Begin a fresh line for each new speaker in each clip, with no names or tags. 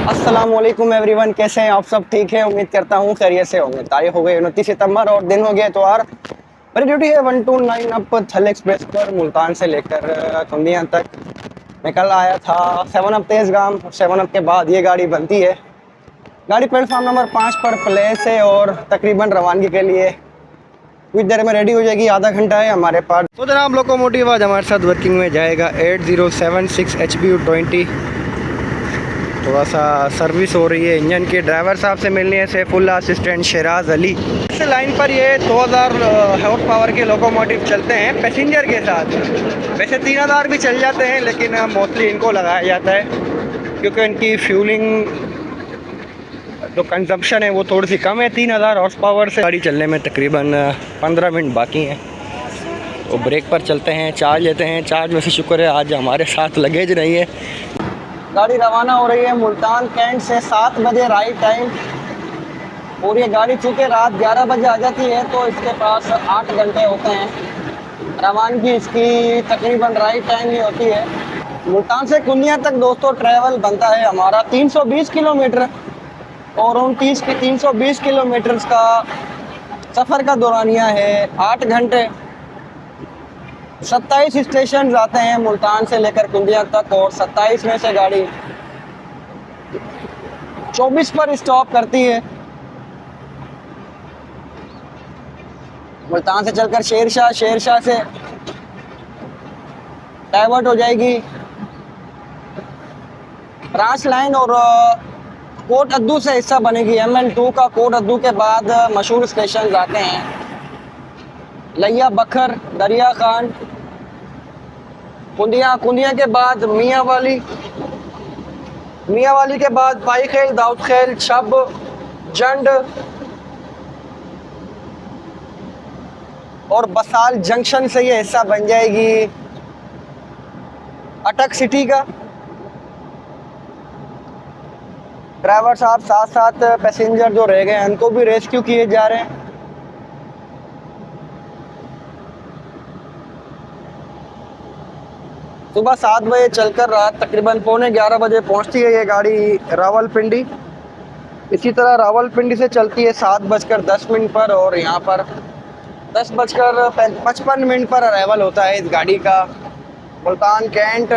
अस्सलामुअलैकुम एवरीवन, कैसे हैं आप सब? ठीक है, उम्मीद करता हूँ खैरियत से होंगे। तारीख हो गई 29 सितंबर और दिन हो गया इतवार। मेरी ड्यूटी है 129 अप थल एक्सप्रेस पर मुल्तान से लेकर कुंदियाँ तक। मैं कल आया था 7 अप तेज़गाम। 7 अप के बाद ये गाड़ी बनती है। गाड़ी प्लेटफॉर्म नंबर 5 पर प्लेस है और तकरीबन रवानगी के लिए कुछ देर में रेडी हो जाएगी। आधा घंटा है हमारे पास। तो जनाब लोकोमोटिव आज हमारे साथ वर्किंग में जाएगा 8076 HBU20। थोड़ा सा सर्विस हो रही है इंजन की। ड्राइवर साहब से मिलनी है सैफुल्ला, असिस्टेंट शराज अली। इस लाइन पर ये 2000 हॉर्स पावर के लोकोमोटिव चलते हैं पैसेंजर के साथ। वैसे 3000 भी चल जाते हैं, लेकिन मोस्टली इनको लगाया जाता है क्योंकि इनकी फ्यूलिंग जो कंजप्शन है वो थोड़ी सी कम है। 3000 हॉर्स पावर से गाड़ी चलने में तकरीबन 15 मिनट बाकी हैं। तो ब्रेक पर चलते हैं, चार्ज लेते हैं। चार्ज वैसे शुक्र है आज हमारे साथ लगेज नहीं है। गाड़ी रवाना हो रही है मुल्तान कैंट से 7 बजे राइट टाइम। और ये गाड़ी चूँकि रात 11 बजे आ जाती है तो इसके पास 8 घंटे होते हैं। रवानगी इसकी तकरीबन राइट टाइम ही होती है। मुल्तान से कुंदियाँ तक दोस्तों ट्रैवल बनता है हमारा 320 किलोमीटर। और उन 320 किलोमीटर का सफ़र का दौरानिया है 8 घंटे। 27 स्टेशन आते हैं मुल्तान से लेकर कुंदिया तक और 27 में से गाड़ी 24 पर स्टॉप करती है। मुल्तान से चलकर शेरशाह, शेरशाह से डाइवर्ट हो जाएगी ब्रांच लाइन और कोट अद्दू से हिस्सा बनेगी MN2 का। कोट अद्दू के बाद मशहूर स्टेशन आते हैं लिया बखर, दरिया खान, कुंदिया। कुंदिया के बाद मियाँ वाली, मियाँ वाली के बाद पाई खेल, दाऊद खेल, छब, जंड और बसाल जंक्शन से ये हिस्सा बन जाएगी अटक सिटी का। ड्राइवर साहब साथ साथ पैसेंजर जो रह गए हैं उनको भी रेस्क्यू किए जा रहे हैं। सुबह 7 बजे चलकर रात तकरीबन 11:15 बजे पहुंचती है ये गाड़ी रावलपिंडी। इसी तरह रावलपिंडी से चलती है 7:10 पर और यहाँ पर 10:55 पर अराइवल होता है इस गाड़ी का मुल्तान कैंट।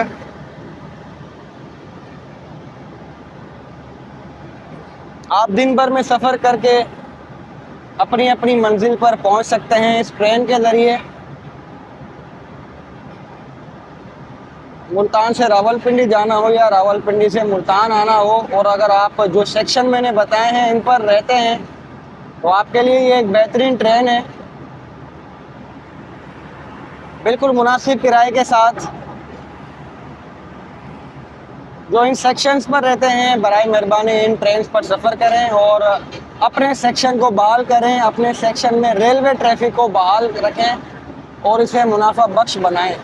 आप दिन भर में सफ़र करके अपनी अपनी मंजिल पर पहुंच सकते हैं इस ट्रेन के ज़रिए। मुल्तान से रावलपिंडी जाना हो या रावलपिंडी से मुल्तान आना हो, और अगर आप जो सेक्शन मैंने बताए हैं इन पर रहते हैं तो आपके लिए ये एक बेहतरीन ट्रेन है, बिल्कुल मुनासिब किराए के साथ। जो इन सेक्शंस पर रहते हैं बराए मेहरबानी इन ट्रेन पर सफ़र करें और अपने सेक्शन को बहाल करें, अपने सेक्शन में रेलवे ट्रैफिक को बहाल रखें और इसे मुनाफा बख्श बनाएं।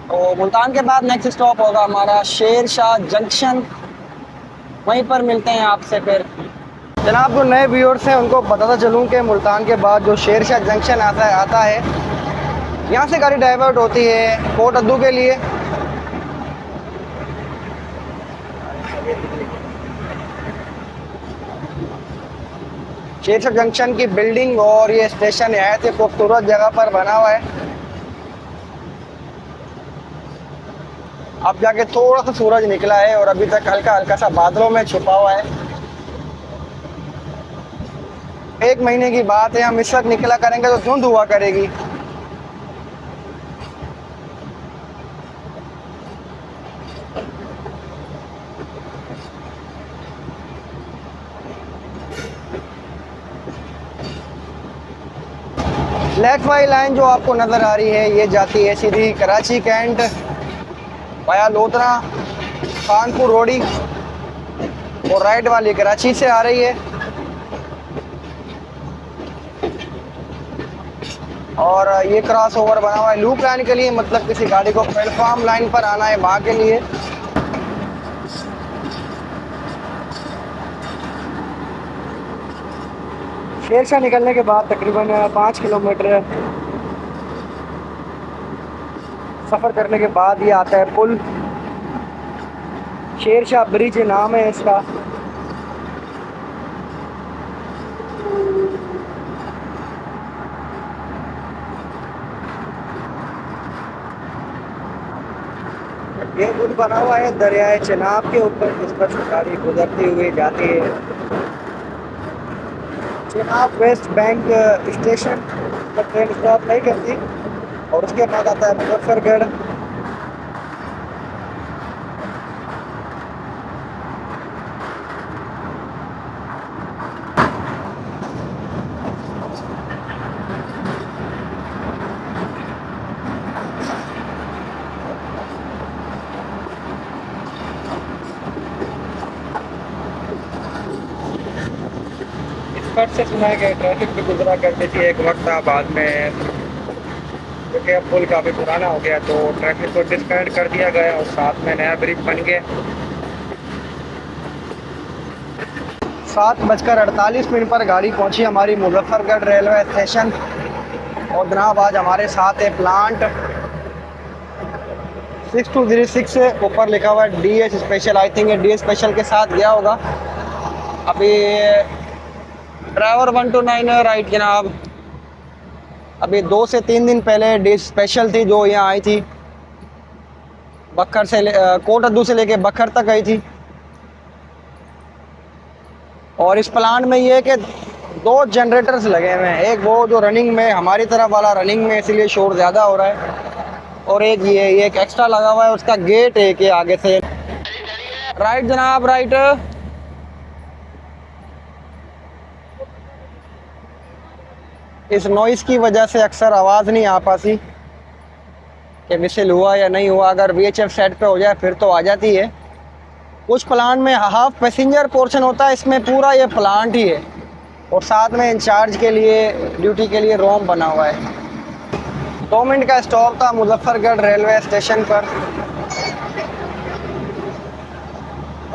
तो मुल्तान के बाद नेक्स्ट स्टॉप होगा हमारा शेरशाह जंक्शन। वहीं पर मिलते हैं आपसे फिर। जनाब जो नए व्यूअर्स हैं उनको बताता चलूँ कि मुल्तान के बाद जो शेरशाह जंक्शन आता है यहाँ से गाड़ी डाइवर्ट होती है कोट अद्दू के लिए। शेरशाह जंक्शन की बिल्डिंग और ये स्टेशन नहायत ही खूबसूरत जगह पर बना हुआ है। अब जाके थोड़ा सा सूरज निकला है और अभी तक हल्का हल्का सा बादलों में छुपा हुआ है। 1 महीने की बात है, हम इस वक्त निकला करेंगे तो धुंध हुआ करेगी। लेफ्ट वाली लाइन जो आपको नज़र आ रही है ये जाती है सीधी कराची कैंट वाया लोधरा खानपुर रोडी, और राइट वाली कराची से आ रही है। और ये क्रॉस ओवर बना हुआ है लूप लाइन के लिए, मतलब किसी गाड़ी को प्लेटफॉर्म लाइन पर आना है वहाँ के लिए। शेरशाह निकलने के बाद तकरीबन 5 किलोमीटर सफ़र करने के बाद ये आता है पुल शेरशाह ब्रिज नाम है इसका। ये पुल बना हुआ है दरियाए चेनाब के ऊपर, जिस पर गाड़ी गुजरती हुई जाती है। चेनाब वेस्ट बैंक स्टेशन पर ट्रेन स्टॉप नहीं करती, और उसके बाद आता है मुजफ्फरगढ़। कट से सुना है कि ट्रैफिक भी गुजरा करती थी एक वक्त था, बाद में क्योंकि अब पुल काफ़ी पुराना हो गया तो ट्रैफिक को डिस्कनेक्ट कर दिया गया और साथ में नया ब्रिज बन गया। 7:48 पर गाड़ी पहुंची हमारी मुजफ्फरगढ़ रेलवे स्टेशन। और जनाब आज हमारे साथ है प्लांट 6206 से ऊपर लिखा हुआ है DH special. I think DH special के साथ गया होगा। अभी ड्राइवर 129 है, राइट जनाब। अभी 2 से 3 दिन पहले DH स्पेशल थी जो यहाँ आई थी, बखर से कोटद्दू से लेके बखर तक आई थी। और इस प्लांट में ये है कि 2 जनरेटर्स लगे हुए हैं, एक वो जो रनिंग में हमारी तरफ वाला रनिंग में इसलिए शोर ज़्यादा हो रहा है, और एक ये एक एक्स्ट्रा लगा हुआ है, उसका गेट है कि आगे से। राइट जनाब, राइट। इस नॉइज़ की वजह से अक्सर आवाज़ नहीं आ पाती कि मिसल हुआ या नहीं हुआ। अगर VHF सेट पे हो जाए फिर तो आ जाती है। कुछ प्लांट में हाफ पैसेंजर पोर्शन होता है, इसमें पूरा ये प्लांट ही है, और साथ में इंचार्ज के लिए ड्यूटी के लिए रोम बना हुआ है। 2 मिनट का स्टॉप था मुजफ्फरगढ़ रेलवे स्टेशन पर।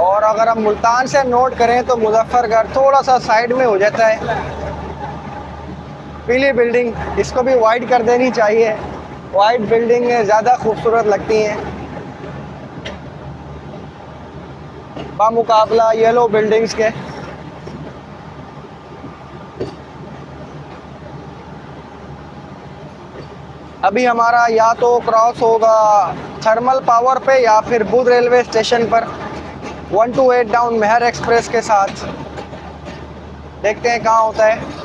और अगर हम मुल्तान से नोट करें तो मुजफ्फरगढ़ थोड़ा सा साइड में हो जाता है। पीली बिल्डिंग, इसको भी वाइट कर देनी चाहिए। वाइट बिल्डिंग ज़्यादा खूबसूरत लगती हैं बामुकाबला येलो बिल्डिंग्स के। अभी हमारा या तो क्रॉस होगा थर्मल पावर पे या फिर बुध रेलवे स्टेशन पर 128 डाउन मेहर एक्सप्रेस के साथ। देखते हैं कहाँ होता है।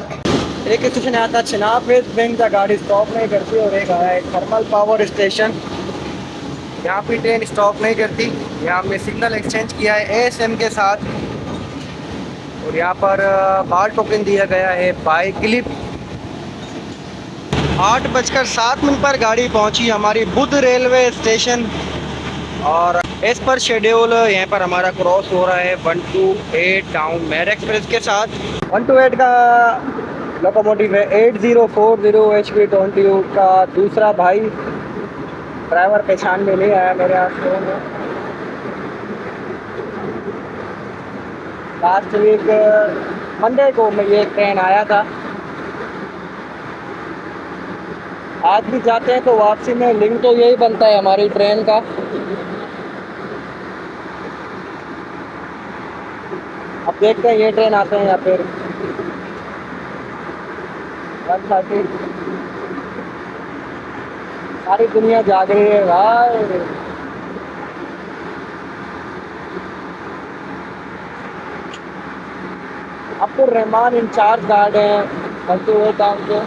एक स्टेशन आया था चेनाब वेस्ट बैंक का, गाड़ी स्टॉप नहीं करती, और एक आया है थर्मल पावर स्टेशन, यहाँ पे ट्रेन स्टॉप नहीं करती। यहाँ हमने सिग्नल एक्सचेंज किया है ASM के साथ, और यहाँ पर बार टोकन दिया गया है बाय क्लिप। 8:07 पर गाड़ी पहुँची हमारी बुध रेलवे स्टेशन, और इस पर शेड्यूल यहाँ पर हमारा क्रॉस हो रहा है 128 डाउन मेहर एक्सप्रेस के साथ। 128 का लोकोमोटिव है 8040 HV20 का दूसरा भाई। ड्राइवर पहचान में नहीं आया मेरे यहाँ से। लास्ट वीक मंडे को मैं ये ट्रेन आया था। आज भी जाते हैं तो वापसी में लिंक तो यही बनता है हमारी ट्रेन का। अब देखते हैं ये ट्रेन आते हैं या फिर 130। सारी दुनिया जाग रही है भाई। अब्दुल रहमान इंचार्ज गार्ड हैं बनते हुए टाउन के।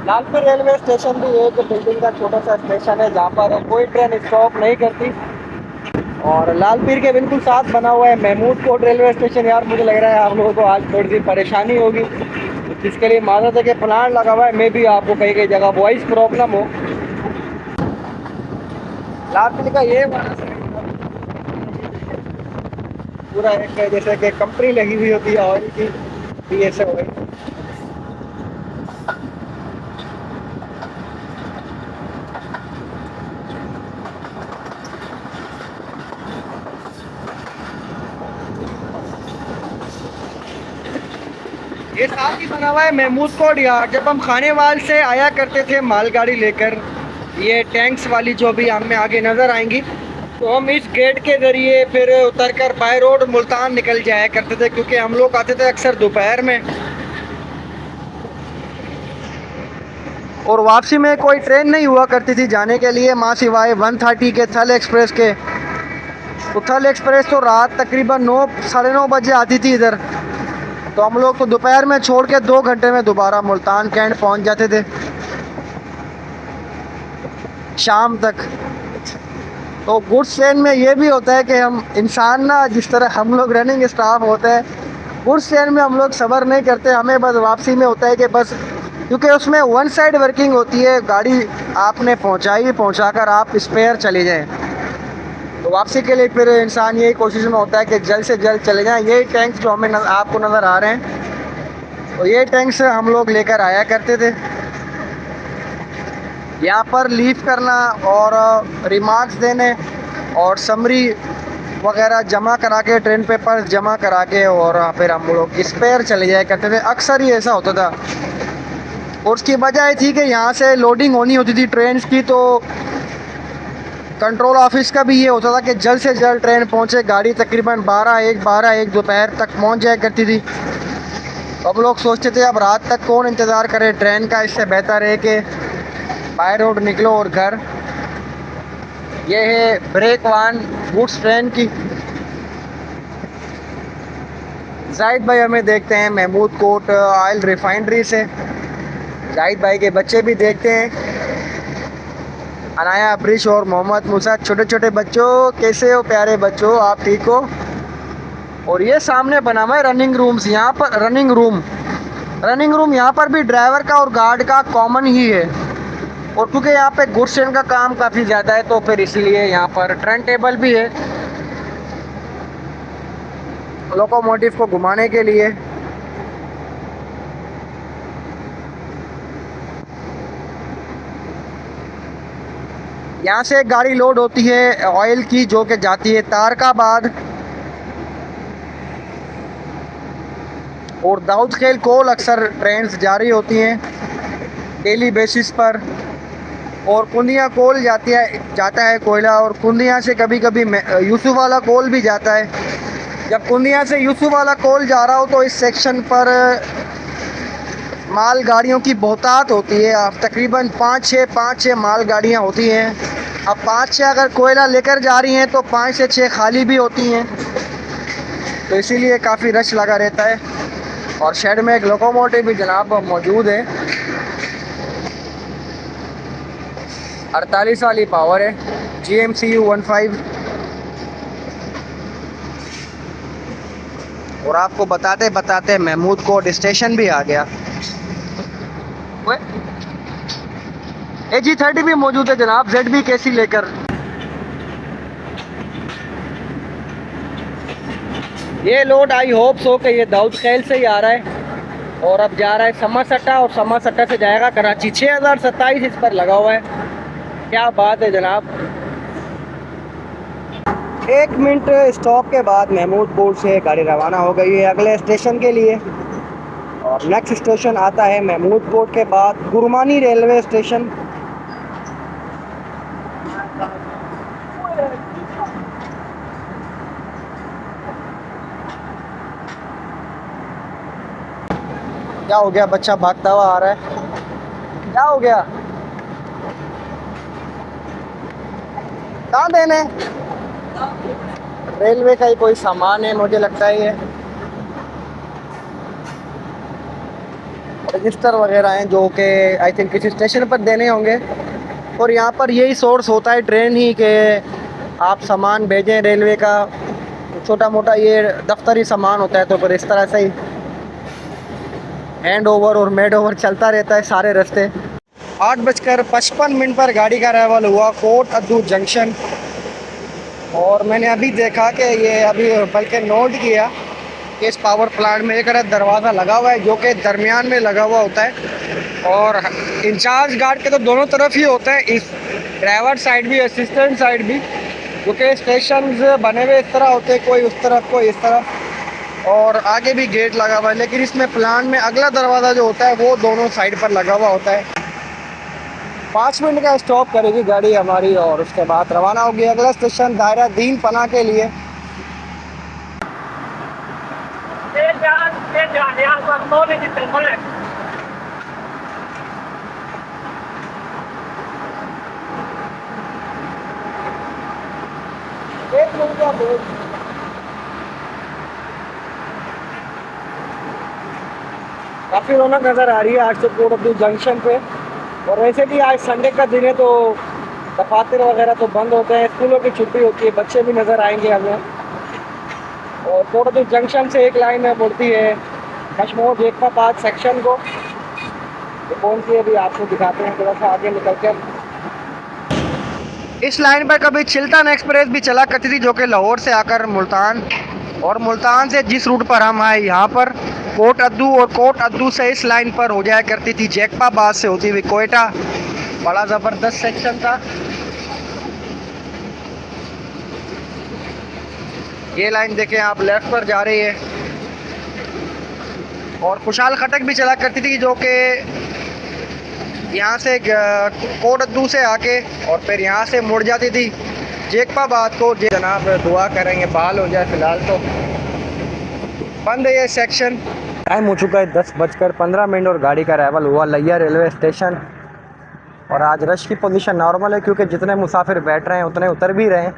लालपुर रेलवे स्टेशन भी एक बिल्डिंग का छोटा सा स्टेशन है जहाँ पर कोई ट्रेन स्टॉप नहीं करती। और लालपीर के बिल्कुल साथ बना हुआ है महमूद कोट रेलवे स्टेशन। यार मुझे लग रहा है आप लोगों को आज थोड़ी सी परेशानी होगी, जिसके लिए माजरत है कि प्लान लगा हुआ है, मे भी आपको कहीं कहीं जगह वॉइस प्रॉब्लम हो। लालपीर का ये पूरा एक जैसे कि कंपनी लगी हुई होती है ऑयल की, PSA ऑयल। ये साथ ही बना हुआ है महमूद कोट यार्ड। जब हम खानेवाल से आया करते थे मालगाड़ी लेकर, ये टैंक्स वाली जो भी हमें आगे नज़र आएंगी, तो हम इस गेट के ज़रिए फिर उतरकर बाय रोड मुल्तान निकल जाया करते थे, क्योंकि हम लोग आते थे अक्सर दोपहर में। और वापसी में कोई ट्रेन नहीं हुआ करती थी जाने के लिए, माँ सिवाय 130 के थल एक्सप्रेस के। तो थल एक्सप्रेस तो रात तकरीबन 9 साढ़े 9 बजे आती थी इधर, तो हम लोग तो दोपहर में छोड़ के 2 घंटे में दोबारा मुल्तान कैंट पहुंच जाते थे शाम तक। तो गुड्स ट्रेन में ये भी होता है कि हम इंसान ना, जिस तरह हम लोग रनिंग स्टाफ होते हैं, गुड्स ट्रेन में हम लोग सब्र नहीं करते। हमें बस वापसी में होता है कि बस, क्योंकि उसमें वन साइड वर्किंग होती है, गाड़ी आपने पहुंचा कर आप स्पेयर चले जाएं। तो वापसी के लिए फिर इंसान यही कोशिश में होता है कि जल्द से जल्द चले जाएं। यही टैंक्स जो हमें आपको नज़र आ रहे हैं, तो ये टैंक्स हम लोग लेकर आया करते थे। यहाँ पर लीव करना और रिमार्क्स देने और समरी वगैरह जमा करा के, ट्रेन पेपर्स जमा करा के, और फिर हम लोग स्पेयर चले जाया करते थे। अक्सर ही ऐसा होता था। और उसकी वजह ये थी कि यहाँ से लोडिंग होनी होती थी ट्रेन की, तो कंट्रोल ऑफिस का भी ये होता था कि जल्द से जल्द ट्रेन पहुँचे। गाड़ी तकरीबन 12-1 दोपहर तक पहुँच जाया करती थी। तो हम लोग सोचते थे अब रात तक कौन इंतज़ार करे ट्रेन का, इससे बेहतर है कि बाय रोड निकलो और घर। ये है ब्रेक वन गुड्स ट्रेन की। जाहिद भाई हमें देखते हैं महमूद कोट ऑयल रिफाइनरी से। जाहिद भाई के बच्चे भी देखते हैं, अनाया अब्रिश और मोहम्मद मूसा। छोटे छोटे बच्चों, कैसे हो प्यारे बच्चों, आप ठीक हो? और ये सामने बना हुआ है रनिंग रूम्स। यहाँ पर रनिंग रूम यहाँ पर भी ड्राइवर का और गार्ड का कॉमन ही है। और क्योंकि यहाँ पे गुड्स ट्रेन का काम काफ़ी ज़्यादा है, तो फिर इसीलिए यहाँ पर टर्न टेबल भी है लोकोमोटिव को घुमाने के लिए। यहाँ से एक गाड़ी लोड होती है ऑयल की, जो कि जाती है तारकाबाद और दाऊद खेल कोल। अक्सर ट्रेन जारी होती हैं डेली बेसिस पर। और कुंदिया कोल जाता है कोयला, और कुंदिया से कभी कभी यूसुफ वाला कोल भी जाता है। जब कुंदिया से यूसुफ वाला कोल जा रहा हो तो इस सेक्शन पर माल गाड़ियों की बहुतात होती है। अब तकरीबन 5-6 माल गाड़ियाँ होती हैं। अब 5-6 अगर कोयला लेकर जा रही हैं तो 5 से 6 खाली भी होती हैं, तो इसीलिए काफ़ी रश लगा रहता है। और शेड में एक लोकोमोटिव भी जनाब मौजूद है, 48 वाली पावर है, GMCU 15। और आपको बताते बताते महमूद कोट स्टेशन भी आ गया। AG30 भी मौजूद है जनाब, ZB कैसी लेकर। ये लोड आई होप सो कि ये दाऊद खेल से ही आ रहा है, और अब जा रहा है समरसट्टा, और समरसट्टा से जाएगा कराची। 6027 इस पर लगा हुआ है। क्या बात है जनाब। 1 मिनट स्टॉप के बाद महमूद कोट से गाड़ी रवाना हो गई है अगले स्टेशन के लिए। और नेक्स्ट स्टेशन आता है महमूद कोट के बाद गुरमानी रेलवे स्टेशन। क्या हो गया, बच्चा भागता हुआ आ रहा है, क्या हो गया? कहाँ देने? रेलवे का ही कोई सामान है मुझे लगता है। ये रजिस्टर वगैरह हैं जो कि आई थिंक किसी स्टेशन पर देने होंगे। और यहाँ पर यही सोर्स होता है ट्रेन ही के आप सामान भेजें रेलवे का, छोटा मोटा ये दफ्तरी सामान होता है। तो फिर इस तरह से ही हैंड ओवर और मेड ओवर चलता रहता है सारे रास्ते। 8:55 पर गाड़ी का अराइवल हुआ कोट अद्दू जंक्शन। और मैंने अभी देखा कि ये अभी बल्कि नोट किया कि इस पावर प्लांट में एक दरवाज़ा लगा हुआ है जो कि दरमियान में लगा हुआ होता है। और इंचार्ज गार्ड के तो दोनों तरफ ही होता है, इस ड्राइवर साइड भी असिस्टेंट साइड भी, क्योंकि स्टेशन बने हुए इस तरह होते हैं, कोई उस तरफ कोई इस तरफ। और आगे भी गेट लगा हुआ है, लेकिन इसमें प्लान में अगला दरवाज़ा जो होता है वो दोनों साइड पर लगा हुआ होता है। 5 मिनट का स्टॉप करेगी गाड़ी हमारी और उसके बाद रवाना होगी अगला स्टेशन दायरा दीन पना के लिए। काफ़ी रौनक नज़र आ रही है आज तो कोट अब्दुल जंक्शन पे। और वैसे भी आज संडे का दिन है तो दफातर वगैरह तो बंद होते हैं, स्कूलों की छुट्टी होती है, बच्चे भी नज़र आएंगे हमें। और कोट अब्दुल जंक्शन से एक लाइन मुड़ती है कश्मोर जेकपाबाद सेक्शन को, तो कौन सी अभी आपको दिखाते हैं थोड़ा सा आगे निकल कर। इस लाइन पर कभी चिल्टन एक्सप्रेस भी चला करती थी जो कि लाहौर से आकर मुल्तान, और मुल्तान से जिस रूट पर हम आए यहाँ पर कोट अद्दू, और कोट अद्दू से इस लाइन पर हो जाया करती थी जेकपाबाद से होती हुई कोयटा। बड़ा ज़बरदस्त सेक्शन था। ये लाइन देखें आप लेफ्ट पर जा रही है। और खुशाल खटक भी चला करती थी जो कि यहाँ से कोट अद्दू से आके और फिर यहाँ से मुड़ जाती थी जेकपाबाद को। जनाब दुआ करेंगे बहाल हो जाए, फ़िलहाल तो बंद है ये सेक्शन। टाइम हो चुका है 10:15 और गाड़ी का अराइवल हुआ लिया रेलवे स्टेशन। और आज रश की पोजीशन नॉर्मल है क्योंकि जितने मुसाफिर बैठ रहे हैं उतने उतर भी रहे हैं।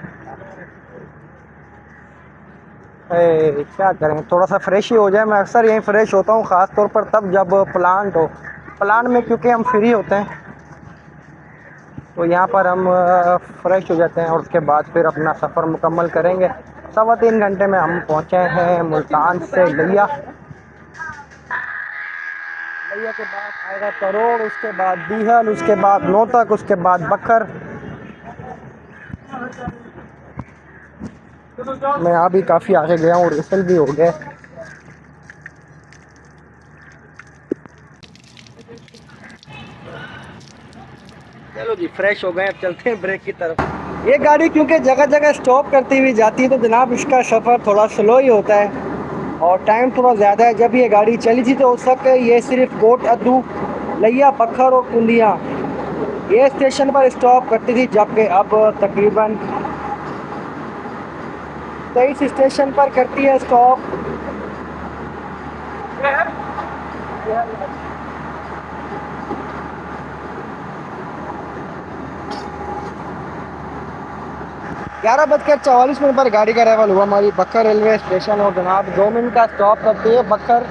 क्या करें, थोड़ा सा फ्रेश ही हो जाए। मैं अक्सर यहीं फ्रेश होता हूँ, ख़ास तौर पर तब जब प्लांट हो। प्लांट में क्योंकि हम फ्री होते हैं तो यहाँ पर हम फ्रेश हो जाते हैं और उसके बाद फिर अपना सफ़र मुकम्मल करेंगे। 3.25 घंटे में हम पहुँचे हैं मुल्तान से लिया। लिया के बाद आएगा करोड़, उसके बाद बीहल, उसके बाद नौतक, उसके बाद बखर। मैं यहाँ भी काफ़ी आगे गया हूँ, रिसल भी हो गए। चलो जी फ्रेश हो गए, अब चलते हैं ब्रेक की तरफ। ये गाड़ी क्योंकि जगह जगह स्टॉप करती हुई जाती है तो जनाब इसका सफ़र थोड़ा स्लो ही होता है और टाइम थोड़ा ज़्यादा है। जब ये गाड़ी चली थी तो उस वक्त ये सिर्फ कोट अद्दू, लिया, बखर और कुंदिया ये स्टेशन पर स्टॉप करती थी, जबकि अब तकरीबन 23 स्टेशन पर करती है स्टॉप। ग्यारह 11:44 पर गाड़ी का अराइवल हुआ हमारी बखर रेलवे स्टेशन। और जनाब 2 मिनट का स्टॉप करती है बखर।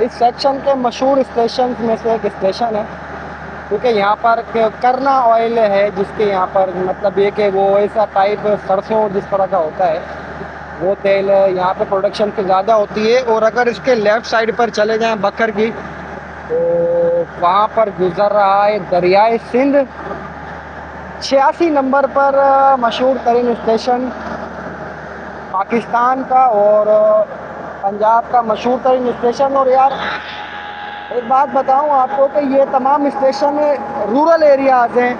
इस सेक्शन के मशहूर स्टेशन में से एक स्टेशन है क्योंकि यहाँ पर करना ऑयल है, जिसके यहाँ पर मतलब ये कि वो ऐसा टाइप सरसों जिस तरह का होता है वो तेल यहाँ पे प्रोडक्शन की ज़्यादा होती है। और अगर इसके लेफ़्ट साइड पर चले जाएं बखर की तो वहाँ पर गुज़र रहा है दरियाए सिंध। 86 नंबर पर मशहूर तरीन स्टेशन पाकिस्तान का और पंजाब का मशहूर तरीन स्टेशन। और यार एक बात बताऊं आपको कि ये तमाम स्टेशन रूरल एरियाज़ हैं।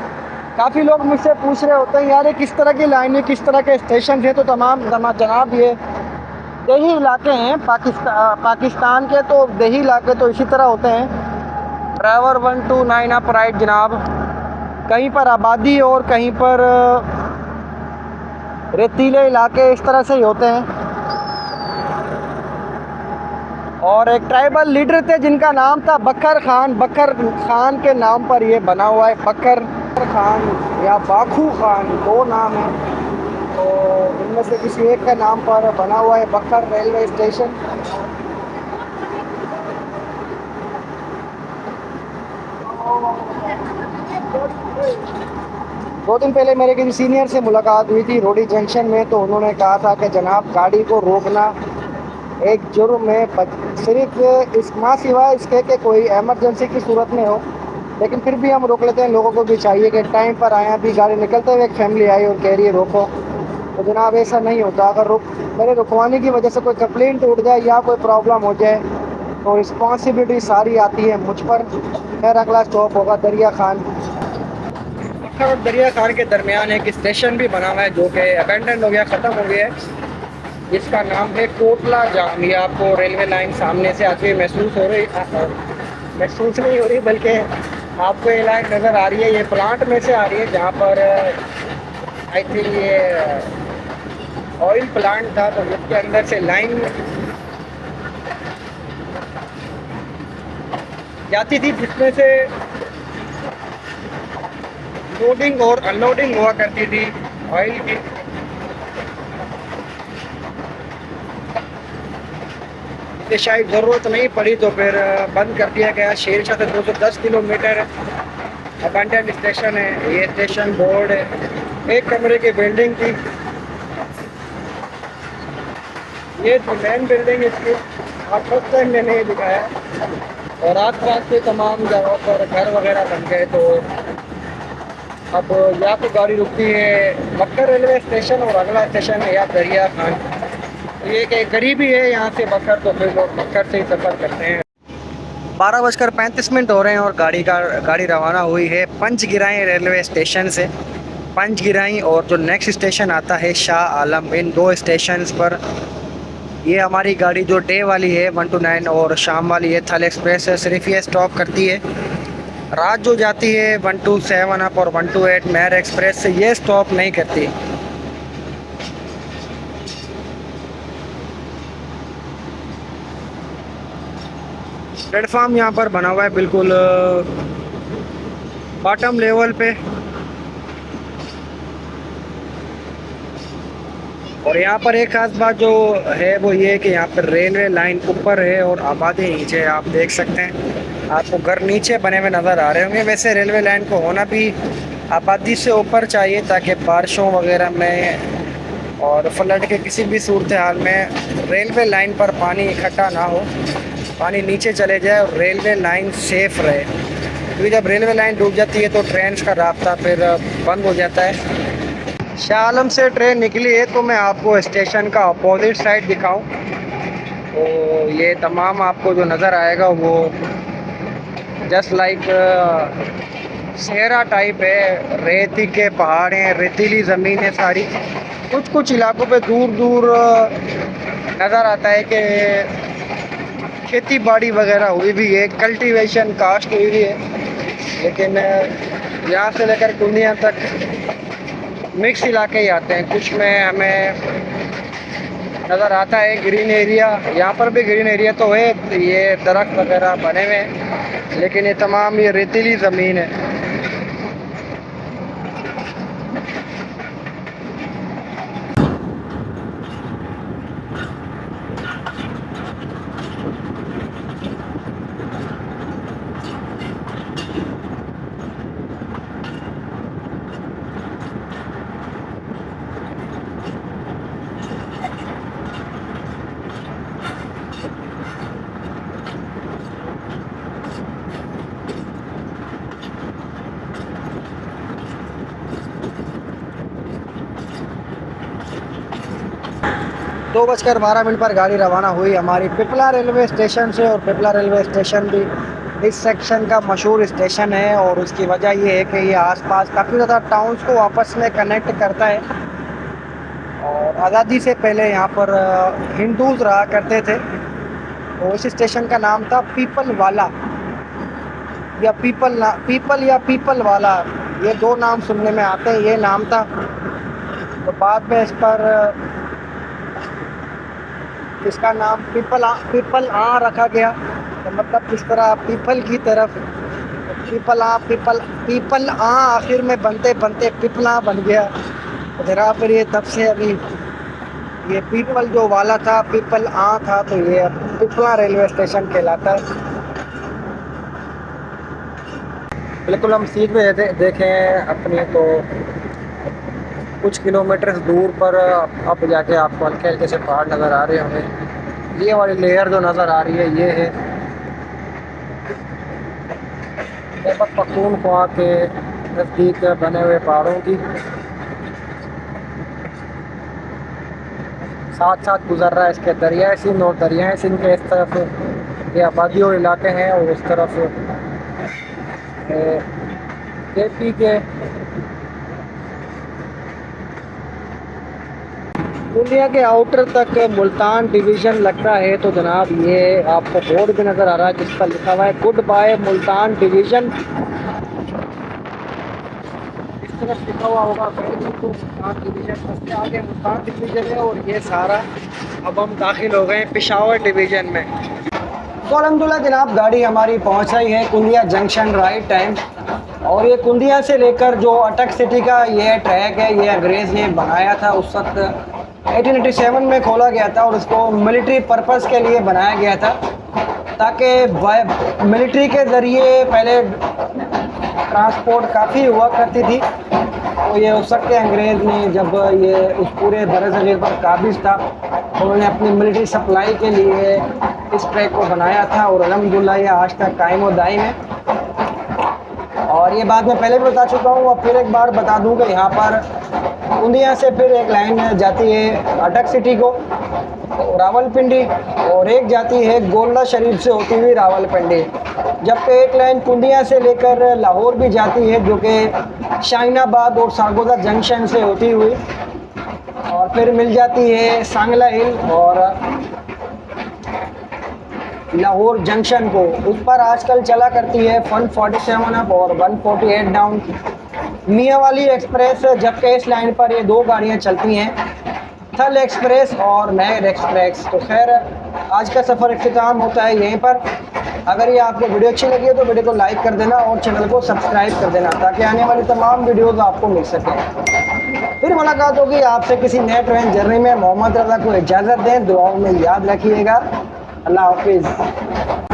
काफ़ी लोग मुझसे पूछ रहे होते हैं यार ये किस तरह की लाइन है, किस तरह के स्टेशन हैं। तो तमाम जनाब ये देही इलाके हैं पाकिस्तान के, तो देही इलाके तो इसी तरह होते हैं। ड्राइवर 129 अप राइट जनाब। कहीं पर आबादी और कहीं पर रेतीले इलाके इस तरह से ही होते हैं। और एक ट्राइबल लीडर थे जिनका नाम था बकर खान। बकर खान के नाम पर ये बना हुआ है, बकर खान या बाखू खान, 2 नाम हैं। तो इनमें से किसी एक का नाम पर बना हुआ है बकर रेलवे स्टेशन। दो दिन पहले मेरे किसी सीनियर से मुलाकात हुई थी रोडी जंक्शन में, तो उन्होंने कहा था कि जनाब गाड़ी को रोकना एक जुर्म है, सिर्फ इस माँ सिवाय इसके कि कोई एमरजेंसी की सूरत में हो, लेकिन फिर भी हम रोक लेते हैं। लोगों को भी चाहिए कि टाइम पर आए। अभी गाड़ी निकलते हुए एक फैमिली आई और कह रही है रोको, तो जनाब ऐसा नहीं होता। अगर मेरे रुकवाने की वजह से कोई कंप्लेंट उठ जाए या कोई प्रॉब्लम हो जाए तो रिस्पॉन्सिबिलिटी सारी आती है मुझ पर। मेरा अगला स्टॉप होगा दरिया खान। और दरिया खान के दरमियान एक स्टेशन भी बना हुआ है जो कि अबेंडन हो गया, ख़त्म हो गया है। इसका नाम है कोटला जाम। ये आपको रेलवे लाइन सामने से आती हुई महसूस हो रही, महसूस नहीं हो रही बल्कि आपको ये लाइन नज़र आ रही है। ये प्लांट में से आ रही है जहाँ पर आई थिंक ये ऑयल प्लांट था, तो उसके अंदर से लाइन जाती थी जिसमें से लोडिंग और अनलोडिंग हुआ करती थी ऑयल की। ये शायद ज़रूरत नहीं पड़ी तो फिर बंद कर दिया गया। शेरशाह से 210 किलोमीटर अबंडन स्टेशन है। ये स्टेशन बोर्ड है, एक कमरे की बिल्डिंग थी। ये जो मेन बिल्डिंग इसकी आप फर्स्ट टाइम मैंने ये दिखाया, और आस पास के तमाम जगहों पर घर वगैरह बन गए। तो अब या तो गाड़ी रुकती है बक्कर रेलवे स्टेशन और अगला स्टेशन है या दरिया खान। ये कि करीबी है यहाँ से बक्कर, तो फिर लोग बक्कर से ही सफ़र करते हैं। 12:35 हो रहे हैं और गाड़ी रवाना हुई है पंचगिराई रेलवे स्टेशन से। पंचगिराई और जो नेक्स्ट स्टेशन आता है शाह आलम, इन दो स्टेशन पर ये हमारी गाड़ी जो डे वाली है 129 और शाम वाली है थल एक्सप्रेस है, सिर्फ ये स्टॉप करती है। रात जो जाती है 127 अप और 128 मेर एक्सप्रेस से ये स्टॉप नहीं करती। प्लेटफॉर्म यहाँ पर बना हुआ है बिल्कुल बॉटम लेवल पे, और यहाँ पर एक खास बात जो है वो ये है कि यहाँ पर रेलवे लाइन ऊपर है और आबादी नीचे। आप देख सकते हैं, आपको घर नीचे बने हुए नज़र आ रहे होंगे। वैसे रेलवे लाइन को होना भी आबादी से ऊपर चाहिए ताकि बारिशों वगैरह में और फ्लड के किसी भी सूरत हाल में रेलवे लाइन पर पानी इकट्ठा ना हो, पानी नीचे चले जाए और रेलवे लाइन सेफ रहे। क्योंकि जब रेलवे लाइन डूब जाती है तो ट्रेन का रास्ता फिर बंद हो जाता है। शाह आलम से ट्रेन निकली है तो मैं आपको स्टेशन का अपोजिट साइड दिखाऊं तो ये तमाम आपको जो नज़र आएगा वो जस्ट लाइक सहरा टाइप है। रेती के पहाड़ हैं, रेतीली ज़मीन है सारी। कुछ इलाकों पे दूर दूर नज़र आता है कि खेती बाड़ी वगैरह हुई भी है, कल्टीवेशन कास्ट हुई भी है। लेकिन यहाँ से लेकर कुंडिया तक मिक्स इलाके ही आते हैं। कुछ में हमें नज़र आता है ग्रीन एरिया, यहाँ पर भी ग्रीन एरिया तो है, ये दरख्त वगैरह बने हुए हैं, लेकिन ये तमाम ये रेतीली ज़मीन है। दो बजकर 12 मिनट पर गाड़ी रवाना हुई हमारी पिपला रेलवे स्टेशन से। और पिपला रेलवे स्टेशन भी इस सेक्शन का मशहूर स्टेशन है, और उसकी वजह ये है कि ये आसपास काफ़ी ज़्यादा टाउन्स को आपस में कनेक्ट करता है। और आज़ादी से पहले यहाँ पर हिंदूज़ रहा करते थे, तो इस स्टेशन का नाम था पीपल वाला या पीपल वाला, ये दो नाम सुनने में आते हैं। ये नाम था, तो बाद में इस पर इसका नाम पीपल आ रखा गया। तो मतलब किस तरह पीपल की तरफ पीपल आ आखिर में बनते बनते पिपला बन गया। तो जरा फिर ये तब से अभी ये पीपल जो वाला था पीपल आ था, तो ये अब पिपला रेलवे स्टेशन कहलाता है। बिल्कुल हम सीट में देखें अपने तो कुछ किलोमीटर दूर पर अब जाके आपको हल्के हल्के से पहाड़ नज़र आ रहे होंगे। ये वाली लेयर जो नज़र आ रही है ये है खैबर पख्तूनख्वा के नज़दीक बने हुए पहाड़ों की। साथ साथ गुजर रहा है इसके दरियाए सिंध, और दरियाए सिंध के इस तरफ ये आबादी और इलाके हैं, और उस तरफ KP के
पुलिया के आउटर तक मुल्तान डिवीज़न लगता है। तो जनाब ये आपको बोर्ड भी नज़र आ रहा है जिस पर लिखा हुआ है गुड बाय मुल्तान डिवीज़न। इस तरफ लिखा हुआ होगा वेलकम टू मुल्तान डिवीज़न। उसके आगे मुल्तान डिवीज़न है और ये सारा अब हम दाखिल हो गए हैं पेशावर डिवीज़न में।
तो अलहमदुलिल्लाह जनाब गाड़ी हमारी पहुंच रही है कुंदिया जंक्शन राइट टाइम। और ये कुंदिया से लेकर जो अटक सिटी का ये ट्रैक है ये अंग्रेज़ ने बनाया था उस वक्त 1887 में खोला गया था और उसको मिलिट्री पर्पस के लिए बनाया गया था ताकि मिलिट्री के ज़रिए पहले ट्रांसपोर्ट काफ़ी हुआ करती थी। तो ये उस वक्त के अंग्रेज़ ने जब ये उस पूरे बरसगीर पर काबिज था उन्होंने अपनी मिलिट्री सप्लाई के लिए इस ट्रैक को बनाया था और अल्हम्दुलिल्लाह ये आज तक कायम और दायम है। और ये बात मैं पहले भी बता चुका हूँ, अब फिर एक बार बता दूँ कि यहाँ पर कुंदिया से फिर एक लाइन जाती है अटक सिटी को रावलपिंडी और एक जाती है गोल्ला शरीफ से होती हुई रावलपिंडी, जबकि एक लाइन कुंदिया से लेकर लाहौर भी जाती है जो कि शाहीनाबाद और सागोदा जंक्शन से होती हुई और फिर मिल जाती है सांगला हिल और लाहौर जंक्शन को। उस पर आजकल चला करती है 147 अप और 148 डाउन मियाँ वाली एक्सप्रेस, जबकि इस लाइन पर ये दो गाड़ियाँ चलती हैं थल एक्सप्रेस और नहर एक्सप्रेस। तो खैर आज का सफ़र इख्तिताम होता है यहीं पर। अगर ये आपको वीडियो अच्छी लगी है तो वीडियो को लाइक कर देना और चैनल को सब्सक्राइब कर देना ताकि आने वाली तमाम वीडियोज़ आपको मिल सकें। फिर मुलाकात होगी आपसे किसी नए ट्रेन जर्नी में। मोहम्मद रज़ा को इजाज़त दें, दुआओं में याद रखिएगा। अल्लाह हाफिज़।